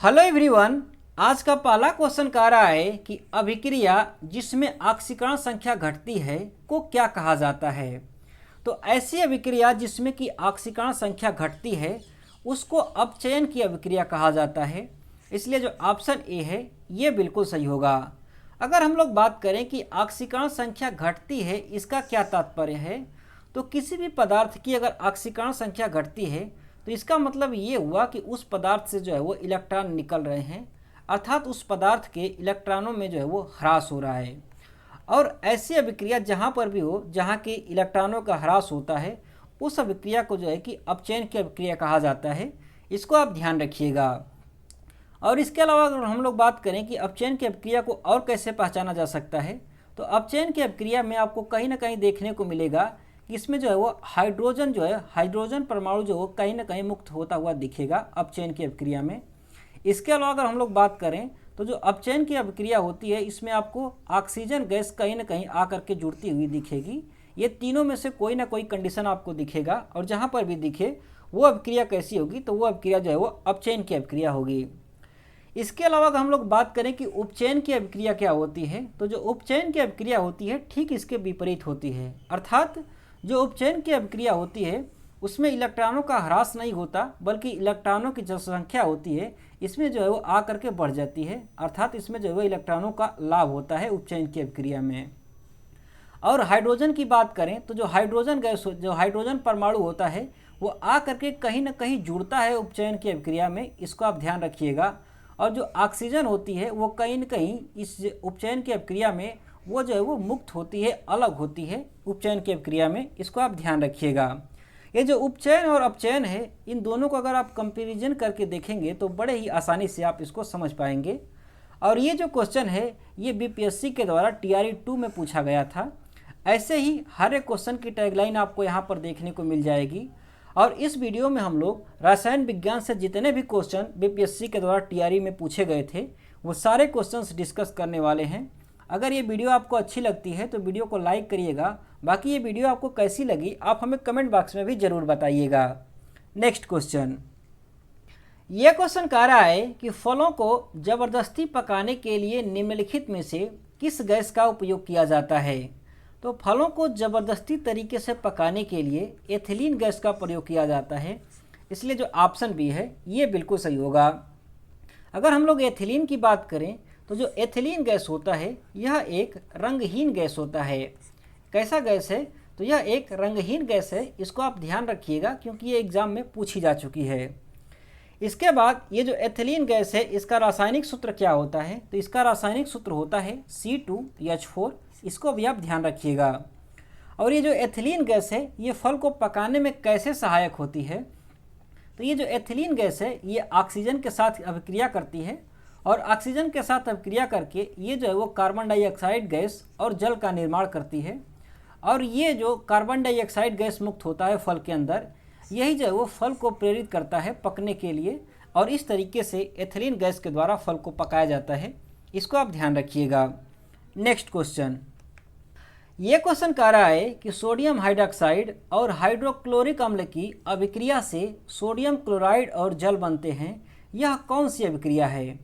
Hello everyone. आज का पहला क्वेश्चन कह रहा है कि अभिक्रिया जिसमें ऑक्सीकरण संख्या घटती है को क्या कहा जाता है। तो ऐसी अभिक्रिया जिसमें कि ऑक्सीकरण संख्या घटती है उसको अपचयन की अभिक्रिया कहा जाता है। इसलिए जो ऑप्शन ए है ये बिल्कुल सही होगा। अगर हम लोग बात करें कि ऑक्सीकरण संख्या घटती है इसका क्या तात्पर्य है, तो किसी भी पदार्थ की अगर ऑक्सीकरण संख्या घटती है तो इसका मतलब ये हुआ कि उस पदार्थ से जो है वो इलेक्ट्रॉन निकल रहे हैं, अर्थात उस पदार्थ के इलेक्ट्रॉनों में जो है वो ह्रास हो रहा है। और ऐसी अभिक्रिया जहाँ पर भी हो जहाँ के इलेक्ट्रॉनों का ह्रास होता है उस अभिक्रिया को जो है कि अपचयन की अभिक्रिया कहा जाता है। इसको आप ध्यान रखिएगा। और इसके अलावा अगर हम लोग बात करें कि अपचयन की अभिक्रिया को और कैसे पहचाना जा सकता है, तो अपचयन की अभिक्रिया में आपको कहीं ना कहीं देखने को मिलेगा कि इसमें जो है वो हाइड्रोजन परमाणु जो कहीं ना कहीं मुक्त होता हुआ दिखेगा अपचयन की अभिक्रिया में। इसके अलावा अगर हम लोग बात करें तो जो अपचयन की अभिक्रिया होती है इसमें आपको ऑक्सीजन गैस कहीं ना कहीं आकर के जुड़ती हुई दिखेगी। ये तीनों में से कोई ना कोई कंडीशन आपको दिखेगा और जहाँ पर भी दिखे वो अभिक्रिया कैसी होगी, तो वो अभिक्रिया जो है वो अपचयन की अभिक्रिया होगी। इसके अलावा अगर हम लोग बात करें कि उपचयन की अभिक्रिया क्या होती है, तो जो उपचयन की अभिक्रिया होती है ठीक इसके विपरीत होती है। अर्थात जो उपचयन की अभिक्रिया होती है उसमें इलेक्ट्रॉनों का ह्रास नहीं होता, बल्कि इलेक्ट्रॉनों की जो संख्या होती है इसमें जो है वो आकर के बढ़ जाती है। अर्थात इसमें जो है वो इलेक्ट्रॉनों का लाभ होता है उपचयन की अभिक्रिया में। और हाइड्रोजन की बात करें तो जो हाइड्रोजन परमाणु होता है वो आकर के कहीं ना कहीं जुड़ता है उपचयन की अभिक्रिया में, इसको आप ध्यान रखिएगा। और जो ऑक्सीजन होती है वो कहीं न कहीं इस उपचयन की अभिक्रिया में वो जो है वो मुक्त होती है, अलग होती है उपचयन की अभिक्रिया में, इसको आप ध्यान रखिएगा। ये जो उपचयन और अपचयन है इन दोनों को अगर आप कंपैरिजन करके देखेंगे तो बड़े ही आसानी से आप इसको समझ पाएंगे। और ये जो क्वेश्चन है ये बीपीएससी के द्वारा टीआरई 2 में पूछा गया था। ऐसे ही हर एक क्वेश्चन की टैगलाइन आपको यहाँ पर देखने को मिल जाएगी। और इस वीडियो में हम लोग रसायन विज्ञान से जितने भी क्वेश्चन बीपीएससी के द्वारा टीआरई में पूछे गए थे वो सारे क्वेश्चंस डिस्कस करने वाले हैं। अगर ये वीडियो आपको अच्छी लगती है तो वीडियो को लाइक करिएगा। बाकी ये वीडियो आपको कैसी लगी आप हमें कमेंट बॉक्स में भी ज़रूर बताइएगा। नेक्स्ट क्वेश्चन, ये क्वेश्चन कह रहा है कि फलों को ज़बरदस्ती पकाने के लिए निम्नलिखित में से किस गैस का उपयोग किया जाता है। तो फलों को ज़बरदस्ती तरीके से पकाने के लिए एथिलीन गैस का प्रयोग किया जाता है। इसलिए जो ऑप्शन बी है ये बिल्कुल सही होगा। अगर हम लोग एथिलीन की बात करें तो जो एथिलीन गैस होता है यह एक रंगहीन गैस होता है। कैसा गैस है, तो यह एक रंगहीन गैस है। इसको आप ध्यान रखिएगा क्योंकि ये एग्जाम में पूछी जा चुकी है। इसके बाद ये जो एथिलीन गैस है इसका रासायनिक सूत्र क्या होता है, तो इसका रासायनिक सूत्र होता है C2H4। इसको भी आप ध्यान रखिएगा। और ये जो एथिलीन गैस है ये फल को पकाने में कैसे सहायक होती है, तो ये जो एथिलीन गैस है ये ऑक्सीजन के साथ अभिक्रिया करती है और ऑक्सीजन के साथ अभिक्रिया करके ये जो है वो कार्बन डाइऑक्साइड गैस और जल का निर्माण करती है। और ये जो कार्बन डाइऑक्साइड गैस मुक्त होता है फल के अंदर, यही जो है वो फल को प्रेरित करता है पकने के लिए और इस तरीके से एथिलीन गैस के द्वारा फल को पकाया जाता है। इसको आप ध्यान रखिएगा। नेक्स्ट क्वेश्चन, ये क्वेश्चन कह रहा है कि सोडियम हाइड्रॉक्साइड और हाइड्रोक्लोरिक अम्ल की अभिक्रिया से सोडियम क्लोराइड और जल बनते हैं। यह कौन सी अभिक्रिया है।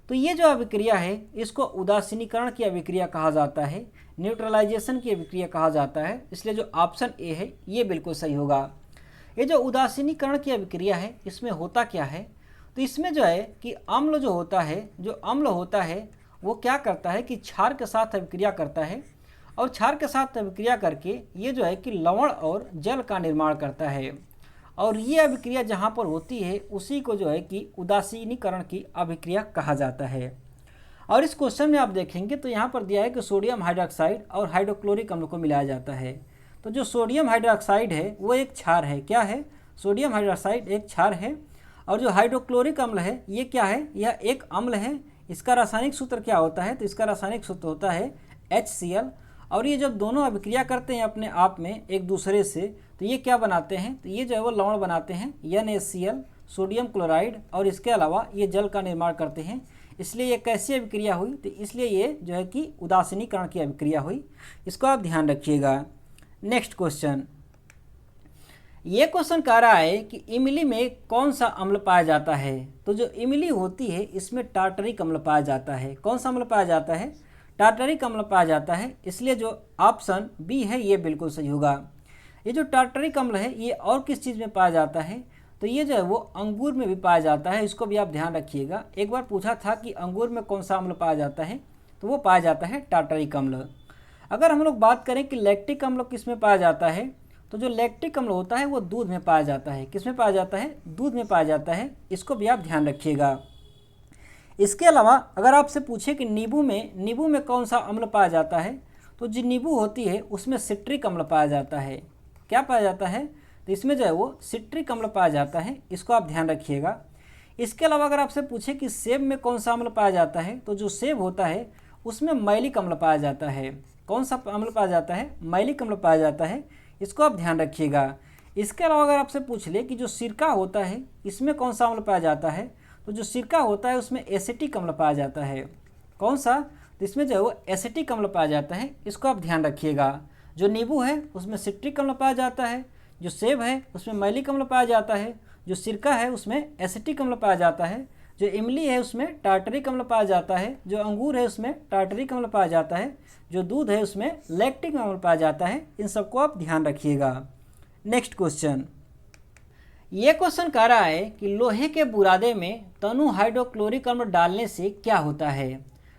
तो ये जो अभिक्रिया है इसको उदासीनीकरण की अभिक्रिया कहा जाता है, न्यूट्रलाइजेशन की अभिक्रिया कहा जाता है। इसलिए जो ऑप्शन ए है ये बिल्कुल सही होगा। ये जो उदासीनीकरण की अभिक्रिया है इसमें होता क्या है, तो इसमें जो है कि अम्ल होता है वो क्या करता है कि क्षार के साथ अभिक्रिया करता है और क्षार के साथ अभिक्रिया करके ये जो है कि लवण और जल का निर्माण करता है। और ये अभिक्रिया जहाँ पर होती है उसी को जो है कि उदासीनीकरण की अभिक्रिया कहा जाता है। और इस क्वेश्चन में आप देखेंगे तो यहाँ पर दिया है कि सोडियम हाइड्रॉक्साइड और हाइड्रोक्लोरिक अम्ल को मिलाया जाता है। तो जो सोडियम हाइड्रॉक्साइड है वो एक क्षार है। क्या है, सोडियम हाइड्रॉक्साइड एक क्षार है। और जो हाइड्रोक्लोरिक अम्ल है ये क्या है, यह एक अम्ल है। इसका रासायनिक सूत्र क्या होता है, तो इसका रासायनिक सूत्र होता है HCl। और ये जब दोनों अभिक्रिया करते हैं अपने आप में एक दूसरे से तो ये क्या बनाते हैं, तो ये जो है वो लवण बनाते हैं NaCl, सोडियम क्लोराइड, और इसके अलावा ये जल का निर्माण करते हैं। इसलिए ये कैसी अभिक्रिया हुई, तो इसलिए ये जो है कि उदासीनीकरण की अभिक्रिया हुई। इसको आप ध्यान रखिएगा। नेक्स्ट क्वेश्चन, ये क्वेश्चन कह रहा है कि इमली में कौन सा अम्ल पाया जाता है। तो जो इमली होती है इसमें टार्टरिक अम्ल पाया जाता है। कौन सा अम्ल पाया जाता है? टार्टरिक अम्ल पाया जाता है। इसलिए जो ऑप्शन बी है ये बिल्कुल सही होगा। ये जो टार्टरिक अम्ल है ये और किस चीज़ में पाया जाता है? तो ये जो है वो अंगूर में भी पाया जाता है। इसको भी आप ध्यान रखिएगा। एक बार पूछा था कि अंगूर में कौन सा अम्ल पाया जाता है, तो वो पाया जाता है टार्टरिक अम्ल। अगर हम लोग बात करें कि लैक्टिक अम्ल किस में पाया जाता है, तो जो लैक्टिक अम्ल होता है वो दूध में पाया जाता है। किस में पाया जाता है? दूध में पाया जाता है। इसको भी आप ध्यान रखिएगा। इसके अलावा अगर आपसे पूछे कि नींबू में कौन सा अम्ल पाया जाता है, तो जो नींबू होती है उसमें सिट्रिक अम्ल पाया जाता है। क्या पाया जाता है? तो इसमें जो है वो सिट्रिक अम्ल पाया जाता है। इसको आप ध्यान रखिएगा। इसके अलावा अगर आपसे पूछे कि सेब में कौन सा अम्ल पाया जाता है, तो जो सेब होता है उसमें मैलिक अम्ल पाया जाता है। कौन सा अम्ल पाया जाता है? मैलिक अम्ल पाया जाता है। इसको आप ध्यान रखिएगा। इसके अलावा अगर आपसे पूछ ले कि जो सिरका होता है इसमें कौन सा अम्ल पाया जाता है, तो जो सिरका होता है उसमें एसिटिक अम्ल पाया जाता है। कौन सा? तो इसमें जो है वो एसिटिक अम्ल पाया जाता है। इसको आप ध्यान रखिएगा। जो नींबू है उसमें सिट्रिक अम्ल पाया जाता है, जो सेब है उसमें मैलिक अम्ल पाया जाता है, जो सिरका है उसमें एसिटिक अम्ल पाया जाता है, जो इमली है उसमें टार्टरिक अम्ल पाया जाता है, जो अंगूर है उसमें टार्टरिक अम्ल पाया जाता है, जो दूध है उसमें लैक्टिक अम्ल पाया जाता है। इन सबको आप ध्यान रखिएगा। Next question. ये क्वेश्चन कह रहा है कि लोहे के बुरादे में तनु हाइड्रोक्लोरिक अम्ल डालने से क्या होता है।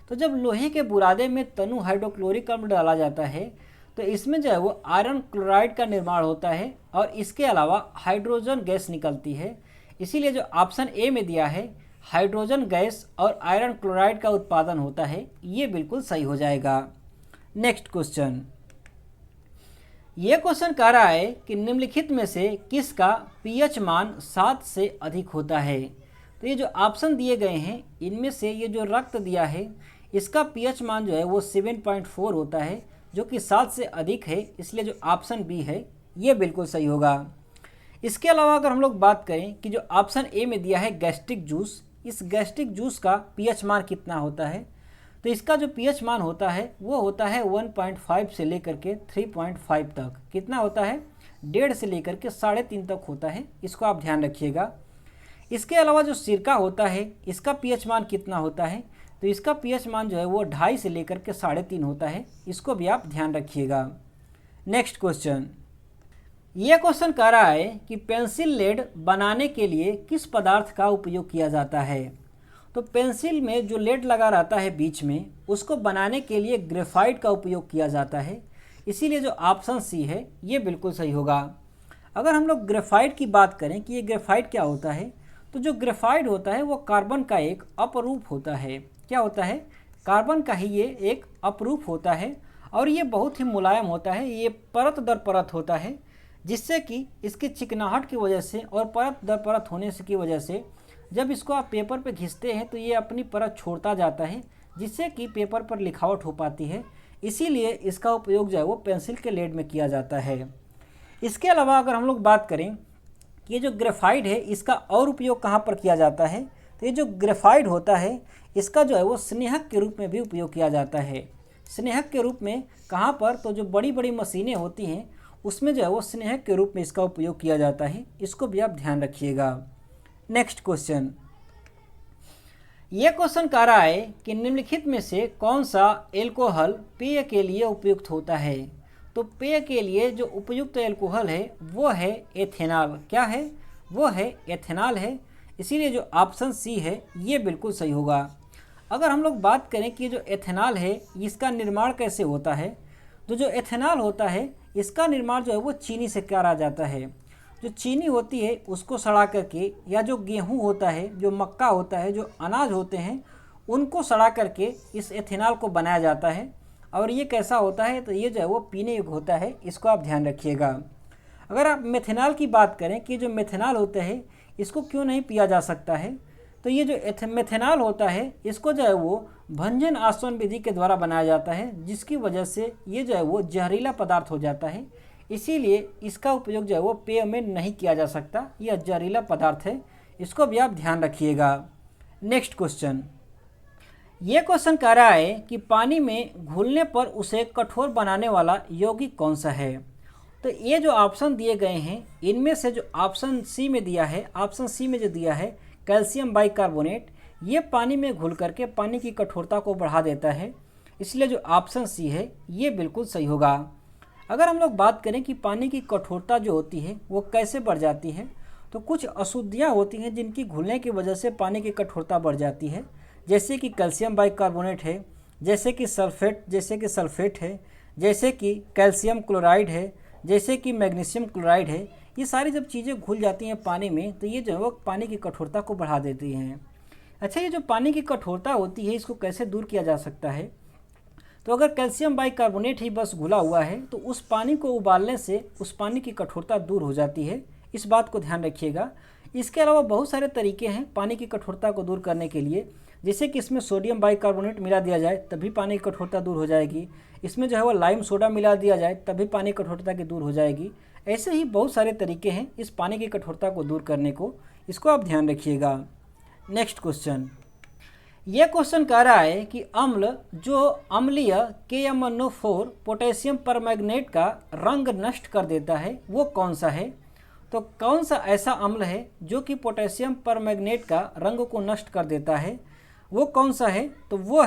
तो जब लोहे के बुरादे में तनु हाइड्रोक्लोरिक अम्ल डाला जाता है तो इसमें जो है वो आयरन क्लोराइड का निर्माण होता है और इसके अलावा हाइड्रोजन गैस निकलती है। इसीलिए जो ऑप्शन ए में दिया है हाइड्रोजन गैस और आयरन क्लोराइड का उत्पादन होता है, ये बिल्कुल सही हो जाएगा। Next question. ये क्वेश्चन कह रहा है कि निम्नलिखित में से किसका पीएच मान 7 से अधिक होता है। तो ये जो ऑप्शन दिए गए हैं इनमें से ये जो रक्त दिया है इसका पीएच मान जो है वो 7.4 होता है, जो कि 7 से अधिक है। इसलिए जो ऑप्शन बी है ये बिल्कुल सही होगा। इसके अलावा अगर हम लोग बात करें कि जो ऑप्शन ए में दिया है गैस्ट्रिक जूस, इस गैस्ट्रिक जूस का पीएच मान कितना होता है, तो इसका जो पीएच मान होता है वो होता है 1.5 से लेकर के 3.5 तक। कितना होता है? 1.5 से लेकर के 3.5 तक होता है। इसको आप ध्यान रखिएगा। इसके अलावा जो सिरका होता है इसका पीएच मान कितना होता है, तो इसका पीएच मान जो है वो 2.5 से लेकर के 3.5 होता है। इसको भी आप ध्यान रखिएगा। Next question. यह क्वेश्चन कह रहा है कि पेंसिल लेड बनाने के लिए किस पदार्थ का उपयोग किया जाता है। तो पेंसिल में जो लेड लगा रहता है बीच में, उसको बनाने के लिए ग्रेफाइट का उपयोग किया जाता है। इसीलिए जो ऑप्शन सी है ये बिल्कुल सही होगा। अगर हम लोग ग्रेफाइट की बात करें कि ये ग्रेफाइट क्या होता है, तो जो ग्रेफाइट होता है वो कार्बन का एक अपरूप होता है। क्या होता है? कार्बन का ही ये एक अपरूप होता है और ये बहुत ही मुलायम होता है। ये परत दर परत होता है, जिससे कि इसकी चिकनाहट की वजह से और परत दर परत होने से की वजह से जब इसको आप पेपर पे घिसते हैं तो ये अपनी परत छोड़ता जाता है, जिससे कि पेपर पर लिखावट हो पाती है। इसीलिए इसका उपयोग जो है वो पेंसिल के लेड में किया जाता है। इसके अलावा अगर हम लोग बात करें कि ये जो ग्रेफाइट है इसका और उपयोग कहाँ पर किया जाता है, तो ये जो ग्रेफाइट होता है इसका जो है वो स्नेहक के रूप में भी उपयोग किया जाता है। स्नेहक के रूप में कहाँ पर? तो जो बड़ी बड़ी मशीनें होती हैं उसमें जो है वो स्नेहक के रूप में इसका उपयोग किया जाता है। इसको भी आप ध्यान रखिएगा। Next question. यह क्वेश्चन कह रहा है कि निम्नलिखित में से कौन सा एल्कोहल पेय के लिए उपयुक्त होता है। तो पेय के लिए जो उपयुक्त एल्कोहल है वो है एथेनॉल। क्या है? वो है एथेनॉल है। इसीलिए जो ऑप्शन सी है ये बिल्कुल सही होगा। अगर हम लोग बात करें कि जो एथेनॉल है इसका निर्माण कैसे होता है, तो जो एथेनॉल होता है इसका निर्माण जो है वो चीनी से करा जाता है। जो चीनी होती है उसको सड़ा करके, या जो गेहूं होता है, जो मक्का होता है, जो अनाज होते हैं उनको सड़ा करके इस एथेनॉल को बनाया जाता है। और ये कैसा होता है, तो ये जो है वो पीने योग्य होता है। इसको आप ध्यान रखिएगा। अगर आप मेथेनॉल की बात करें कि जो मेथेनॉल होते हैं इसको क्यों नहीं पिया जा सकता है, तो ये जो मेथेनॉल होता है इसको जो है वो भंजन आसवन विधि के द्वारा बनाया जाता है, जिसकी वजह से ये जो है वो जहरीला पदार्थ हो जाता है। इसीलिए इसका उपयोग जो है वो पेय में नहीं किया जा सकता, यह जहरीला पदार्थ है। इसको भी आप ध्यान रखिएगा। Next question. ये क्वेश्चन कह रहा है कि पानी में घुलने पर उसे कठोर बनाने वाला यौगिक कौन सा है। तो ये जो ऑप्शन दिए गए हैं इनमें से जो ऑप्शन सी में दिया है, ऑप्शन सी में जो दिया है कैल्शियम बाइकार्बोनेट, ये पानी में घुल करके पानी की कठोरता को बढ़ा देता है, इसलिए जो ऑप्शन सी है ये बिल्कुल सही होगा। अगर हम लोग बात करें कि पानी की कठोरता जो होती है वो कैसे बढ़ जाती है, तो कुछ अशुद्धियाँ होती हैं जिनकी घुलने की वजह से पानी की कठोरता बढ़ जाती है, जैसे कि कैल्शियम बाइकार्बोनेट है, जैसे कि सल्फेट है, जैसे कि कैल्शियम क्लोराइड है, जैसे कि मैग्नीशियम क्लोराइड है। ये सारी जब चीज़ें घुल जाती हैं पानी में तो ये जो है वो पानी की कठोरता को बढ़ा देती हैं। अच्छा, ये जो पानी की कठोरता होती है इसको कैसे दूर किया जा सकता है? तो अगर कैल्शियम बाइकार्बोनेट ही बस घुला हुआ है तो उस पानी को उबालने से उस पानी की कठोरता दूर हो जाती है, इस बात को ध्यान रखिएगा। इसके अलावा बहुत सारे तरीके हैं पानी की कठोरता को दूर करने के लिए, जैसे कि इसमें सोडियम बाइकार्बोनेट मिला दिया जाए तभी पानी की कठोरता दूर हो जाएगी, इसमें जो है वो लाइम सोडा मिला दिया जाए तभी पानी की कठोरता की दूर हो जाएगी। ऐसे ही बहुत सारे तरीके हैं इस पानी की कठोरता को दूर करने को, इसको आप ध्यान रखिएगा। नेक्स्ट क्वेश्चन, ये क्वेश्चन कह रहा है कि अम्ल जो अम्लीय KMnO4 पोटेशियम परमैंगनेट का रंग नष्ट कर देता है वो कौन सा है? तो कौन सा ऐसा अम्ल है जो कि पोटेशियम परमैंगनेट का रंग को नष्ट कर देता है, वो कौन सा है? तो वो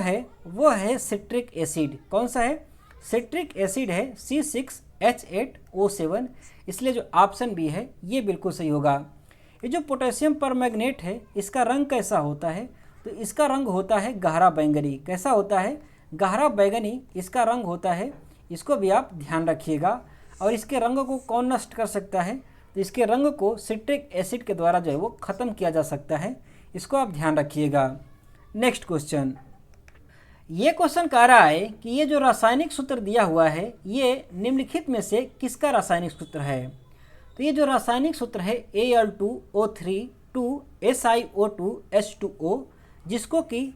है सिट्रिक एसिड। कौन सा है? सिट्रिक एसिड है C6H8O7, इसलिए जो ऑप्शन बी है ये बिल्कुल सही होगा। ये जो पोटेशियम परमैंगनेट है इसका रंग कैसा होता है? तो इसका रंग होता है गहरा बैंगनी। कैसा होता है? गहरा बैंगनी इसका रंग होता है, इसको भी आप ध्यान रखिएगा। और इसके रंग को कौन नष्ट कर सकता है? तो इसके रंग को सिट्रिक एसिड के द्वारा जो है वो ख़त्म किया जा सकता है, इसको आप ध्यान रखिएगा। नेक्स्ट क्वेश्चन, ये क्वेश्चन कह रहा है कि ये जो रासायनिक सूत्र दिया हुआ है ये निम्नलिखित में से किसका रासायनिक सूत्र है? तो ये जो रासायनिक सूत्र है Al2O3 2SiO2H2O, जिसको कि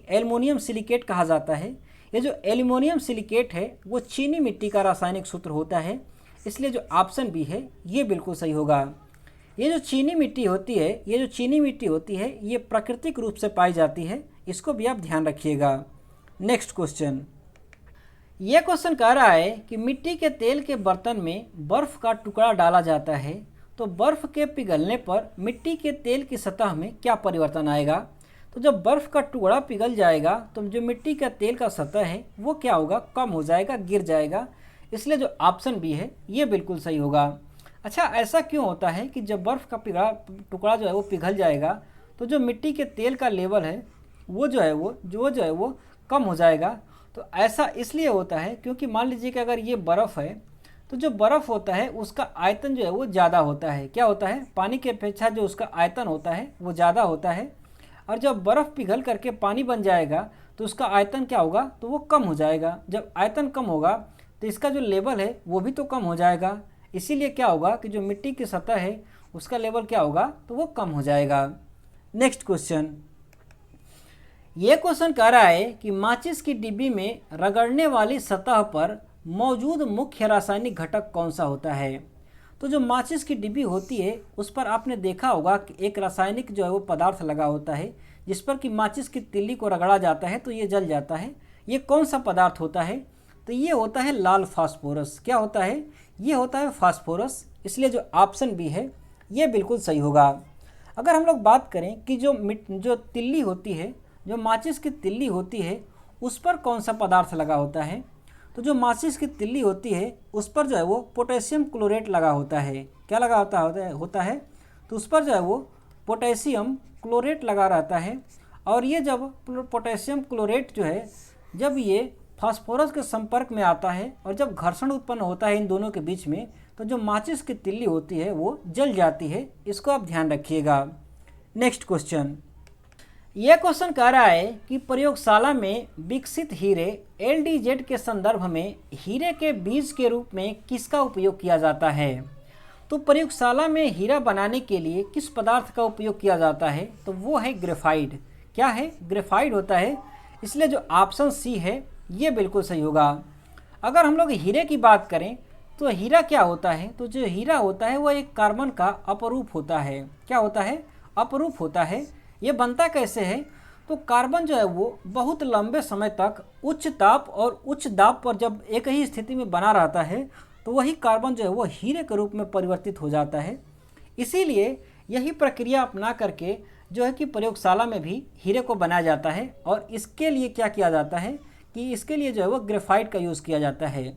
एल्युमिनियम सिलिकेट कहा जाता है। ये जो एल्युमिनियम सिलिकेट है वो चीनी मिट्टी का रासायनिक सूत्र होता है, इसलिए जो ऑप्शन बी है ये बिल्कुल सही होगा। ये जो चीनी मिट्टी होती है ये प्राकृतिक रूप से पाई जाती है, इसको भी आप ध्यान रखिएगा। नेक्स्ट क्वेश्चन, ये क्वेश्चन कह रहा है कि मिट्टी के तेल के बर्तन में बर्फ़ का टुकड़ा डाला जाता है तो बर्फ़ के पिघलने पर मिट्टी के तेल की सतह में क्या परिवर्तन आएगा? तो जब बर्फ़ का टुकड़ा पिघल जाएगा तो जो मिट्टी का तेल का सतह है वो क्या होगा? कम हो जाएगा, गिर जाएगा, इसलिए जो ऑप्शन बी है ये बिल्कुल सही होगा। अच्छा, ऐसा क्यों होता है कि जब बर्फ़ का टुकड़ा जो है वो पिघल जाएगा तो जो मिट्टी के तेल का लेवल है वो जो है वो कम हो जाएगा? तो ऐसा इसलिए होता है क्योंकि मान लीजिए कि अगर ये बर्फ़ है तो जो बर्फ़ होता है उसका आयतन जो है वो ज़्यादा होता है। क्या होता है? पानी की अपेक्षा जो उसका आयतन होता है वो ज़्यादा होता है, और जब बर्फ़ पिघल करके पानी बन जाएगा तो उसका आयतन क्या होगा? तो वो कम हो जाएगा। जब आयतन कम होगा तो इसका जो लेवल है वो भी तो कम हो जाएगा, इसीलिए क्या होगा कि जो मिट्टी की सतह है उसका लेवल क्या होगा? तो वो कम हो जाएगा। नेक्स्ट क्वेश्चन, ये क्वेश्चन कह रहा है कि माचिस की डिब्बी में रगड़ने वाली सतह पर मौजूद मुख्य रासायनिक घटक कौन सा होता है? तो जो माचिस की डिब्बी होती है उस पर आपने देखा होगा कि एक रासायनिक जो है वो पदार्थ लगा होता है जिस पर कि माचिस की तिल्ली को रगड़ा जाता है तो ये जल जाता है। ये कौन सा पदार्थ होता है? तो ये होता है लाल फास्फोरस। क्या होता है? ये होता है फास्फोरस, इसलिए जो ऑप्शन बी है ये बिल्कुल सही होगा। अगर हम लोग बात करें कि जो तिल्ली होती है, जो माचिस की तिल्ली होती है उस पर कौन सा पदार्थ लगा होता है? तो जो माचिस की तिल्ली होती है उस पर जो है वो पोटेशियम क्लोरेट लगा होता है। क्या लगा होता है? तो उस पर जो है वो पोटेशियम क्लोरेट लगा रहता है, और ये जब पोटेशियम क्लोरेट जो है जब ये फास्फोरस के संपर्क में आता है और जब घर्षण उत्पन्न होता है इन दोनों के बीच में तो जो माचिस की तिल्ली होती है वो जल जाती है, इसको आप ध्यान रखिएगा। नेक्स्ट क्वेश्चन, यह क्वेश्चन कह रहा है कि प्रयोगशाला में विकसित हीरे LDZ के संदर्भ में हीरे के बीज के रूप में किसका उपयोग किया जाता है? तो प्रयोगशाला में हीरा बनाने के लिए किस पदार्थ का उपयोग किया जाता है? तो वो है ग्रेफाइट। क्या है? ग्रेफाइट होता है, इसलिए जो ऑप्शन सी है ये बिल्कुल सही होगा। अगर हम लोग हीरे की बात करें तो हीरा क्या होता है? तो जो हीरा होता है वो एक कार्बन का अपरूप होता है। क्या होता है? अपरूप होता है। ये बनता कैसे है? तो कार्बन जो है वो बहुत लंबे समय तक उच्च ताप और उच्च दाब पर जब एक ही स्थिति में बना रहता है तो वही कार्बन जो है वो हीरे के रूप में परिवर्तित हो जाता है। इसीलिए यही प्रक्रिया अपना करके जो है कि प्रयोगशाला में भी हीरे को बनाया जाता है। और इसके लिए क्या किया जाता है कि इसके लिए जो है वो ग्रेफाइट का यूज़ किया जाता है।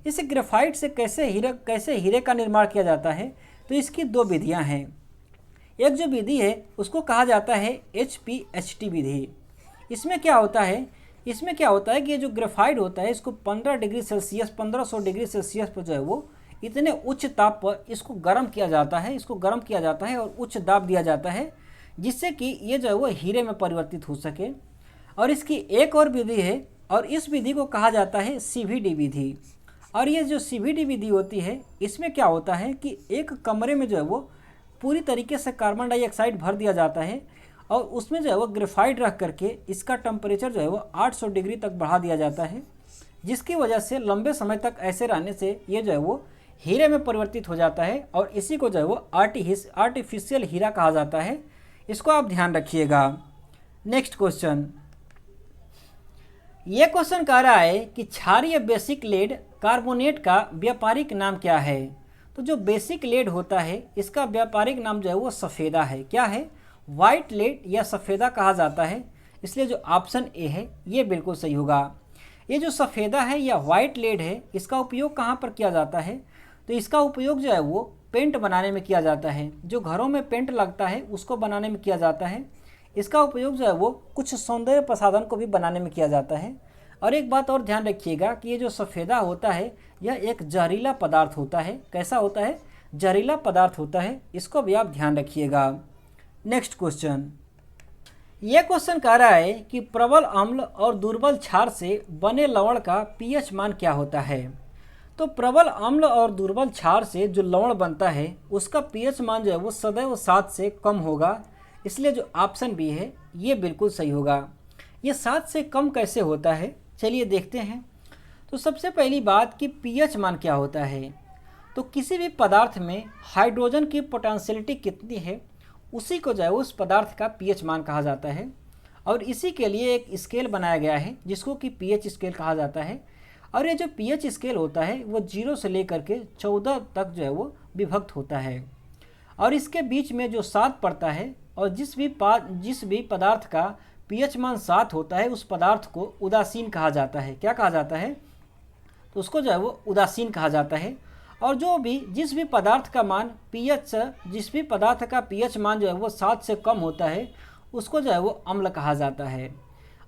इस ग्रेफाइट से कैसे हीरे का निर्माण किया जाता है, तो इसकी दो विधियां हैं। एक जो विधि है उसको कहा जाता है HPHT विधि। इसमें क्या होता है कि ये जो ग्रेफाइट होता है इसको 15 डिग्री सेल्सियस 1500 डिग्री सेल्सियस पर जो है वो इतने उच्च ताप पर इसको गर्म किया जाता है और उच्च दाब दिया जाता है, जिससे कि ये जो है वो हीरे में परिवर्तित हो सके। और इसकी एक और विधि है और इस विधि को कहा जाता है CVD विधि। और ये जो CVD विधि होती है इसमें क्या होता है कि एक कमरे में जो है वो पूरी तरीके से कार्बन डाइऑक्साइड भर दिया जाता है और उसमें जो है वो ग्रेफाइट रख करके इसका टेम्परेचर जो है वो 800 डिग्री तक बढ़ा दिया जाता है, जिसकी वजह से लंबे समय तक ऐसे रहने से ये जो है वो हीरे में परिवर्तित हो जाता है और इसी को जो है वो आर्टिफिशियल हीरा कहा जाता है। इसको आप ध्यान रखिएगा। नेक्स्ट क्वेश्चन, ये क्वेश्चन कह रहा है कि क्षारीय बेसिक लेड कार्बोनेट का व्यापारिक नाम क्या है। तो जो बेसिक लेड होता है इसका व्यापारिक नाम जो है वो सफ़ेदा है। क्या है? वाइट लेड या सफ़ेदा कहा जाता है। इसलिए जो ऑप्शन ए है ये बिल्कुल सही होगा। ये जो सफ़ेदा है या वाइट लेड है इसका उपयोग कहाँ पर किया जाता है? तो इसका उपयोग जो है वो पेंट बनाने में किया जाता है। जो घरों में पेंट लगता है उसको बनाने में किया जाता है। इसका उपयोग जो है वो कुछ सौंदर्य प्रसाधन को भी बनाने में किया जाता है। और एक बात और ध्यान रखिएगा कि ये जो सफ़ेदा होता है यह एक जहरीला पदार्थ होता है। कैसा होता है? जहरीला पदार्थ होता है। इसको भी आप ध्यान रखिएगा। नेक्स्ट क्वेश्चन, यह क्वेश्चन कह रहा है कि प्रबल अम्ल और दुर्बल क्षार से बने लवण का pH मान क्या होता है। तो प्रबल अम्ल और दुर्बल क्षार से जो लवण बनता है उसका pH मान जो है वो सदैव 7 से कम होगा। इसलिए जो ऑप्शन बी है ये बिल्कुल सही होगा। ये 7 से कम कैसे होता है, चलिए देखते हैं। तो सबसे पहली बात कि pH मान क्या होता है। तो किसी भी पदार्थ में हाइड्रोजन की पोटेंशियलिटी कितनी है उसी को जो है उस पदार्थ का pH मान कहा जाता है। और इसी के लिए एक स्केल बनाया गया है जिसको कि pH स्केल कहा जाता है। और ये जो pH स्केल होता है वो 0 से लेकर के 14 तक जो है वो विभक्त होता है। और इसके बीच में जो 7 पड़ता है और जिस भी पदार्थ का pH मान 7 होता है उस पदार्थ को उदासीन कहा जाता है। क्या कहा जाता है? तो उसको जो है वो उदासीन कहा जाता है। और जिस भी पदार्थ का pH मान जो है वो 7 से कम होता है उसको जो है वो अम्ल कहा जाता है।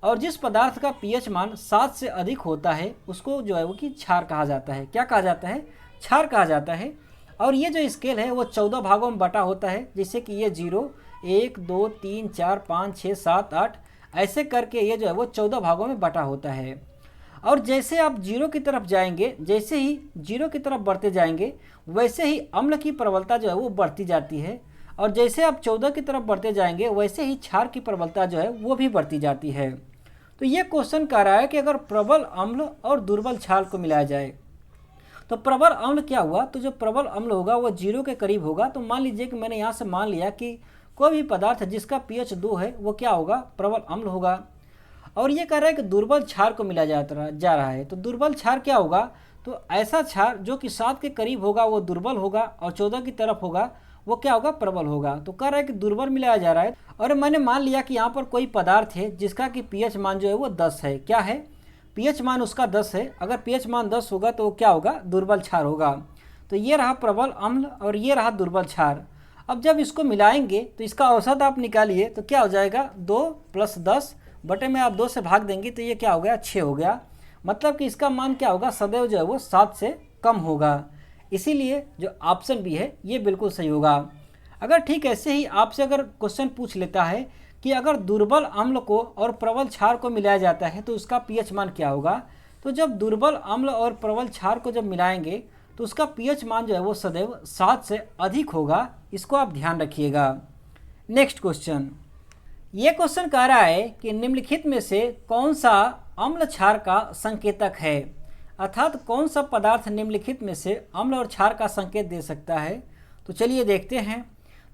और जिस पदार्थ का pH मान 7 से अधिक होता है उसको जो है वो कि क्षार कहा जाता है। क्या कहा जाता है? क्षार कहा जाता है। और ये जो स्केल है वो 14 भागों में बटा होता है, जैसे कि ये 0 1 2 3 4 5 6 7 8 ऐसे करके ये जो है वो 14 भागों में बटा होता है। और जैसे आप 0 की तरफ जाएंगे, जैसे ही 0 की तरफ बढ़ते जाएंगे वैसे ही अम्ल की प्रबलता जो है वो बढ़ती जाती है। और जैसे आप 14 की तरफ बढ़ते जाएंगे वैसे ही क्षार की प्रबलता जो है वो भी बढ़ती जाती है। तो ये क्वेश्चन कह रहा है कि अगर प्रबल अम्ल और दुर्बल क्षार को मिलाया जाए तो प्रबल अम्ल क्या हुआ? तो जो प्रबल अम्ल होगा वो 0 के करीब होगा। तो मान लीजिए कि मैंने यहाँ से मान लिया कि कोई भी पदार्थ जिसका pH 2 है वो क्या होगा? प्रबल अम्ल होगा। और ये कह रहा है कि दुर्बल क्षार को मिला जा रहा है। तो दुर्बल क्षार क्या होगा? तो ऐसा क्षार जो कि 7 के करीब होगा वो दुर्बल होगा और 14 की तरफ होगा वो क्या होगा? प्रबल होगा। तो कह रहा है कि दुर्बल मिलाया जा रहा है। और मैंने मान लिया कि यहाँ पर कोई पदार्थ है जिसका कि pH मान जो है वो 10 है। क्या है? pH मान उसका 10 है। अगर pH मान 10 होगा तो वो क्या होगा? दुर्बल क्षार होगा। तो ये रहा प्रबल अम्ल और ये रहा दुर्बल क्षार। अब जब इसको मिलाएंगे तो इसका औसत आप निकालिए तो क्या हो जाएगा? 2 + 10 बटे में आप 2 से भाग देंगे तो ये क्या हो गया? 6 हो गया। मतलब कि इसका मान क्या होगा? सदैव जो है वो 7 से कम होगा। इसीलिए जो ऑप्शन बी है ये बिल्कुल सही होगा। अगर ठीक ऐसे ही आपसे अगर क्वेश्चन पूछ लेता है कि अगर दुर्बल अम्ल को और प्रबल क्षार को मिलाया जाता है तो उसका pH मान क्या होगा? तो जब दुर्बल अम्ल और प्रबल क्षार को जब मिलाएंगे तो उसका pH मान जो है वो सदैव 7 से अधिक होगा। इसको आप ध्यान रखिएगा। नेक्स्ट क्वेश्चन, ये क्वेश्चन कह रहा है कि निम्नलिखित में से कौन सा अम्ल क्षार का संकेतक है, अर्थात कौन सा पदार्थ निम्नलिखित में से अम्ल और क्षार का संकेत दे सकता है। तो चलिए देखते हैं।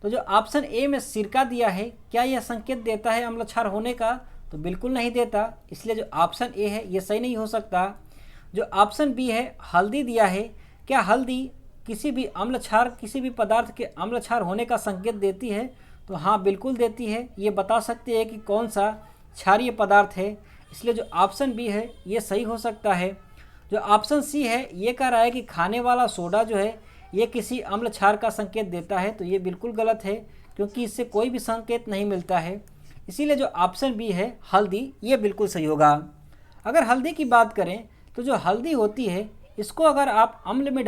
तो जो ऑप्शन ए में सिरका दिया है क्या यह संकेत देता है अम्ल क्षार होने का? तो बिल्कुल नहीं देता। इसलिए जो ऑप्शन ए है ये सही नहीं हो सकता। जो ऑप्शन बी है हल्दी दिया है क्या हल्दी किसी भी अम्ल क्षार, किसी भी पदार्थ के अम्ल क्षार होने का संकेत देती है? तो हाँ, बिल्कुल देती है। ये बता सकते हैं कि कौन सा क्षारीय पदार्थ है, इसलिए जो ऑप्शन बी है ये सही हो सकता है। जो ऑप्शन सी है ये कह रहा है कि खाने वाला सोडा जो है ये किसी अम्ल क्षार का संकेत देता है, तो ये बिल्कुल गलत है, क्योंकि इससे कोई भी संकेत नहीं मिलता है। इसीलिए जो ऑप्शन बी है हल्दी, ये बिल्कुल सही होगा। अगर हल्दी की बात करें तो जो हल्दी होती है इसको अगर आप अम्ल में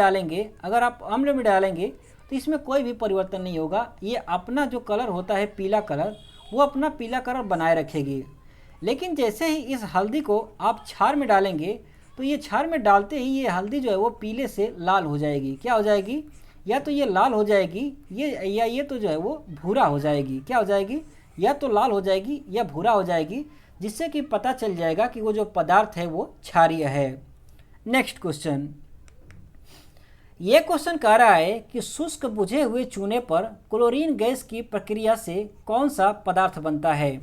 डालेंगे, तो इसमें कोई भी परिवर्तन नहीं होगा। ये अपना जो कलर होता है पीला कलर, वो अपना पीला कलर बनाए रखेगी। लेकिन जैसे ही इस हल्दी को आप क्षार में डालेंगे, तो ये क्षार में डालते ही ये हल्दी जो है वो पीले से लाल हो जाएगी। क्या हो जाएगी? या तो ये लाल हो जाएगी, ये तो जो है वो भूरा हो जाएगी। क्या हो जाएगी? या तो लाल हो जाएगी या भूरा हो जाएगी, जिससे कि पता चल जाएगा कि वो जो पदार्थ है वो क्षारीय है। नेक्स्ट क्वेश्चन, ये क्वेश्चन कह रहा है कि शुष्क बुझे हुए चूने पर क्लोरीन गैस की प्रक्रिया से कौन सा पदार्थ बनता है?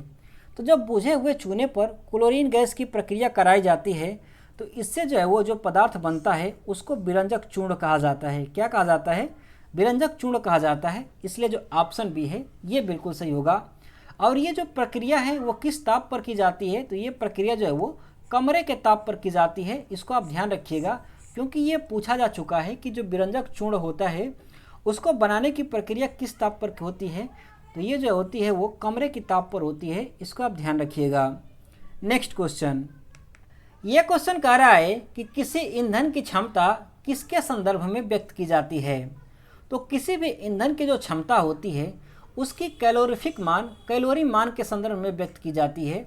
तो जब बुझे हुए चूने पर क्लोरीन गैस की प्रक्रिया कराई जाती है, तो इससे जो है वो जो पदार्थ बनता है उसको विरंजक चूर्ण कहा जाता है। क्या कहा जाता है? विरंजक चूर्ण कहा जाता है। इसलिए जो ऑप्शन बी है ये बिल्कुल सही होगा। और ये जो प्रक्रिया है वो किस ताप पर की जाती है? तो ये प्रक्रिया जो है वो कमरे के ताप पर की जाती है। इसको आप ध्यान रखिएगा, क्योंकि ये पूछा जा चुका है कि जो विरंजक चूर्ण होता है उसको बनाने की प्रक्रिया किस ताप पर होती है। तो ये जो होती है वो कमरे की ताप पर होती है। इसको आप ध्यान रखिएगा। नेक्स्ट क्वेश्चन, ये क्वेश्चन कह रहा है कि किसी ईंधन की क्षमता किसके संदर्भ में व्यक्त की जाती है? तो किसी भी ईंधन की जो क्षमता होती है उसकी कैलोरीफिक मान, कैलोरी मान के संदर्भ में व्यक्त की जाती है।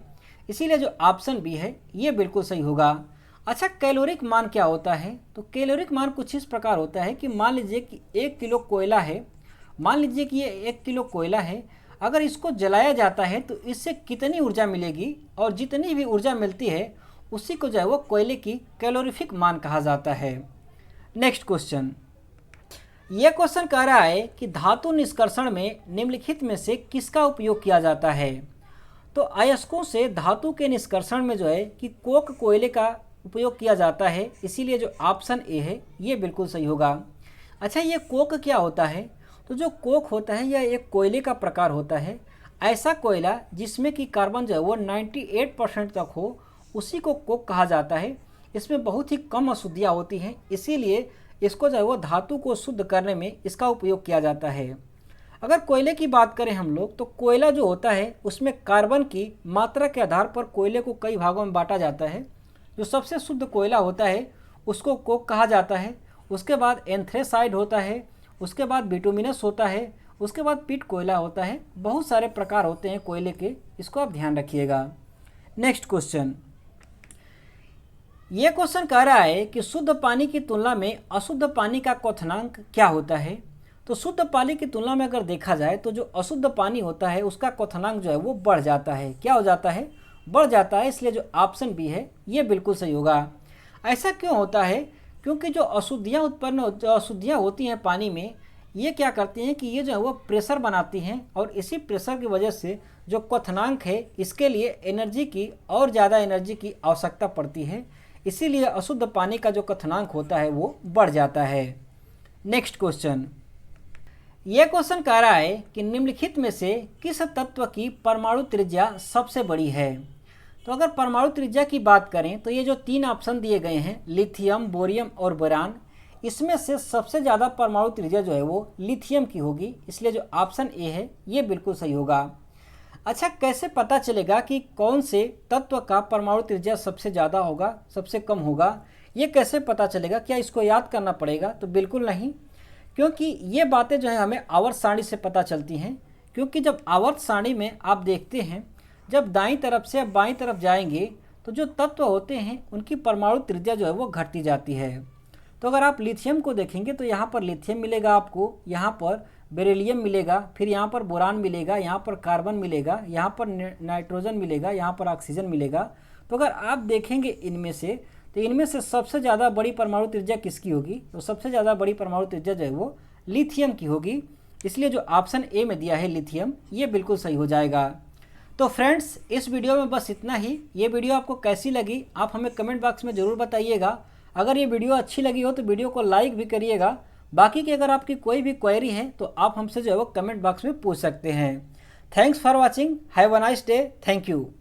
इसीलिए जो ऑप्शन बी है ये बिल्कुल सही होगा। अच्छा, कैलोरिक मान क्या होता है? तो कैलोरिक मान कुछ इस प्रकार होता है कि मान लीजिए कि 1 किलो कोयला है, मान लीजिए कि ये 1 किलो कोयला है, अगर इसको जलाया जाता है तो इससे कितनी ऊर्जा मिलेगी, और जितनी भी ऊर्जा मिलती है उसी को जो है वो कोयले की कैलोरीफिक मान कहा जाता है। नेक्स्ट क्वेश्चन, यह क्वेश्चन कह रहा है कि धातु निष्कर्षण में निम्नलिखित में से किसका उपयोग किया जाता है? तो अयस्कों से धातु के निष्कर्षण में जो है कि कोक कोयले का उपयोग किया जाता है। इसीलिए जो ऑप्शन ए है ये बिल्कुल सही होगा। अच्छा, ये कोक क्या होता है? तो जो कोक होता है यह एक कोयले का प्रकार होता है। ऐसा कोयला जिसमें कि कार्बन जो है वो 98% तक हो, उसी को कोक कहा जाता है। इसमें बहुत ही कम अशुद्धियाँ होती हैं, इसीलिए इसको जो है वो धातु को शुद्ध करने में इसका उपयोग किया जाता है। अगर कोयले की बात करें हम लोग, तो कोयला जो होता है उसमें कार्बन की मात्रा के आधार पर कोयले को कई भागों में बांटा जाता है। जो सबसे शुद्ध कोयला होता है उसको कोक कहा जाता है। उसके बाद एंथ्रेसाइड होता है, उसके बाद बिटुमिनस होता है, उसके बाद पिट कोयला होता है। बहुत सारे प्रकार होते हैं कोयले के, इसको आप ध्यान रखिएगा। नेक्स्ट क्वेश्चन, ये क्वेश्चन कह रहा है कि शुद्ध पानी की तुलना में अशुद्ध पानी का क्वथनांक क्या होता है? तो शुद्ध पानी की तुलना में अगर देखा जाए तो जो अशुद्ध पानी होता है उसका क्वथनांक जो है वो बढ़ जाता है। क्या हो जाता है? बढ़ जाता है। इसलिए जो ऑप्शन बी है ये बिल्कुल सही होगा। ऐसा क्यों होता है? क्योंकि जो अशुद्धियाँ होती हैं पानी में, ये क्या करती हैं कि ये जो है वो प्रेशर बनाती हैं, और इसी प्रेशर की वजह से जो क्वथनांक है इसके लिए एनर्जी की और ज़्यादा एनर्जी की आवश्यकता पड़ती है। इसीलिए अशुद्ध पानी का जो क्वथनांक होता है वो बढ़ जाता है। नेक्स्ट क्वेश्चन, यह क्वेश्चन कह रहा है कि निम्नलिखित में से किस तत्व की परमाणु त्रिज्या सबसे बड़ी है? तो अगर परमाणु त्रिज्या की बात करें तो ये जो 3 ऑप्शन दिए गए हैं, लिथियम, बोरियम और बोरान, इसमें से सबसे ज़्यादा परमाणु त्रिज्या जो है वो लिथियम की होगी। इसलिए जो ऑप्शन ए है ये बिल्कुल सही होगा। अच्छा, कैसे पता चलेगा कि कौन से तत्व का परमाणु त्रिज्या सबसे ज़्यादा होगा, सबसे कम होगा? ये कैसे पता चलेगा? क्या इसको याद करना पड़ेगा? तो बिल्कुल नहीं, क्योंकि ये बातें जो है हमें आवर्त सारणी से पता चलती हैं। क्योंकि जब आवर्त सारणी में आप देखते हैं, जब दाईं तरफ से आप बाईं तरफ जाएंगे तो जो तत्व होते हैं उनकी परमाणु त्रिज्या जो है वो घटती जाती है। तो अगर आप लिथियम को देखेंगे तो यहाँ पर लिथियम मिलेगा आपको, यहाँ पर बेरिलियम मिलेगा, फिर यहाँ पर बोरान मिलेगा, यहाँ पर कार्बन मिलेगा, यहाँ पर नाइट्रोजन मिलेगा, यहाँ पर ऑक्सीजन मिलेगा। तो अगर आप देखेंगे इनमें से, तो इनमें से सबसे ज़्यादा बड़ी परमाणु त्रिज्या किसकी होगी? तो सबसे ज़्यादा बड़ी परमाणु त्रिज्या जो है वो लिथियम की होगी। इसलिए जो ऑप्शन ए में दिया है लिथियम, ये बिल्कुल सही हो जाएगा। तो फ्रेंड्स, इस वीडियो में बस इतना ही। ये वीडियो आपको कैसी लगी आप हमें कमेंट बॉक्स में ज़रूर बताइएगा। अगर ये वीडियो अच्छी लगी हो तो वीडियो को लाइक भी करिएगा। बाकी की अगर आपकी कोई भी क्वेरी है तो आप हमसे जो है वो कमेंट बॉक्स में पूछ सकते हैं। Thanks for watching, have a nice day, thank you.